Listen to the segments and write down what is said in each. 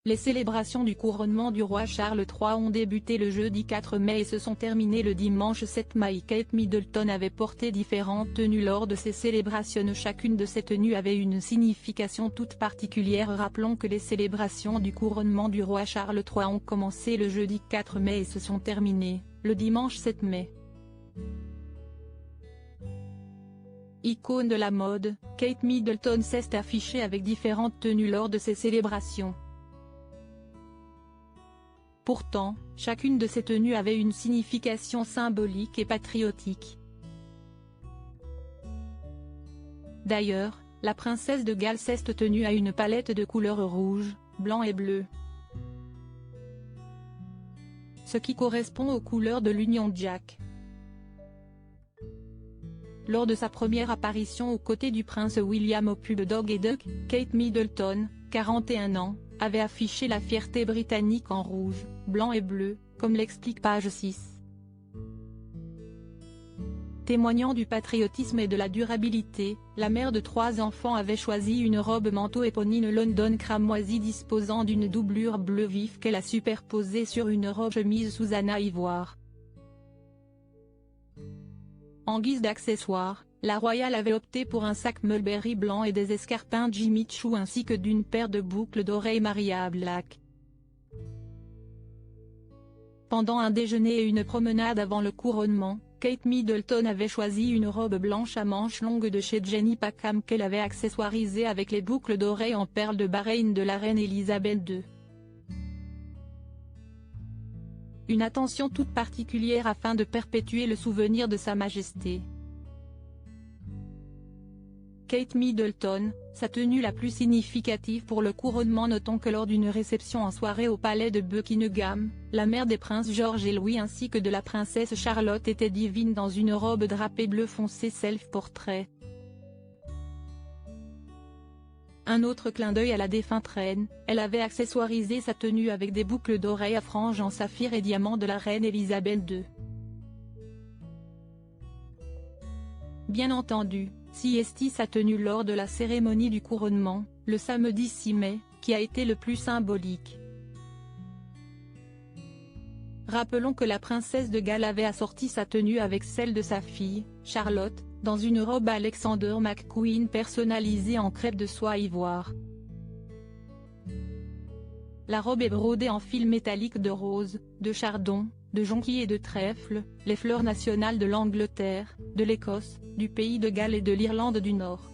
Les célébrations du couronnement du roi Charles III ont débuté le jeudi 4 mai et se sont terminées le dimanche 7 mai. Kate Middleton avait porté différentes tenues lors de ces célébrations. Chacune de ces tenues avait une signification toute particulière. Rappelons que les célébrations du couronnement du roi Charles III ont commencé le jeudi 4 mai et se sont terminées le dimanche 7 mai. Icône de la mode, Kate Middleton s'est affichée avec différentes tenues lors de ces célébrations. Pourtant, chacune de ces tenues avait une signification symbolique et patriotique. D'ailleurs, la princesse de Galles s'est tenue à une palette de couleurs rouge, blanc et bleu, ce qui correspond aux couleurs de l'Union Jack. Lors de sa première apparition aux côtés du prince William au pub Dog et Duck, Kate Middleton, 41 ans, avait affiché la fierté britannique en rouge, blanc et bleu, comme l'explique page 6. Témoignant du patriotisme et de la durabilité, la mère de 3 enfants avait choisi une robe manteau éponyme London cramoisie disposant d'une doublure bleu vif qu'elle a superposée sur une robe chemise Susanna ivoire. En guise d'accessoire, la royale avait opté pour un sac Mulberry blanc et des escarpins Jimmy Choo ainsi que d'une paire de boucles d'oreilles Maria Black. Pendant un déjeuner et une promenade avant le couronnement, Kate Middleton avait choisi une robe blanche à manches longues de chez Jenny Packham qu'elle avait accessoirisée avec les boucles d'oreilles en perles de Bahreïn de la reine Elisabeth II. Une attention toute particulière afin de perpétuer le souvenir de Sa Majesté. Kate Middleton, sa tenue la plus significative pour le couronnement. Notons que lors d'une réception en soirée au palais de Buckingham, la mère des princes George et Louis ainsi que de la princesse Charlotte était divine dans une robe drapée bleu foncé self-portrait. Un autre clin d'œil à la défunte reine, elle avait accessoirisé sa tenue avec des boucles d'oreilles à franges en saphir et diamants de la reine Elisabeth II. Bien entendu, CST sa tenue lors de la cérémonie du couronnement, le samedi 6 mai, qui a été le plus symbolique. Rappelons que la princesse de Galles avait assorti sa tenue avec celle de sa fille, Charlotte, dans une robe Alexander McQueen personnalisée en crêpe de soie ivoire. La robe est brodée en fil métallique de rose, de chardon, de jonquille et de trèfle, les fleurs nationales de l'Angleterre, de l'Écosse, du pays de Galles et de l'Irlande du Nord.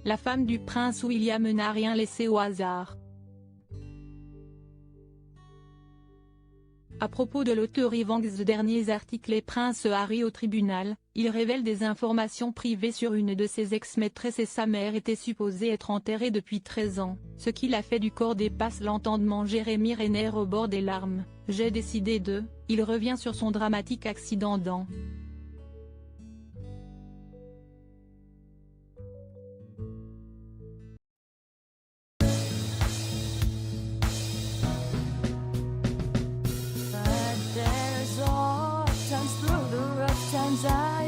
La femme du prince William n'a rien laissé au hasard. À propos de l'auteur Evans de derniers articles et Prince Harry au tribunal, il révèle des informations privées sur une de ses ex-maîtresses et sa mère était supposée être enterrée depuis 13 ans, ce qui l'a fait du corps dépasse l'entendement. Jeremy Renner au bord des larmes, j'ai décidé de, il revient sur son dramatique accident dans Times through the rough times I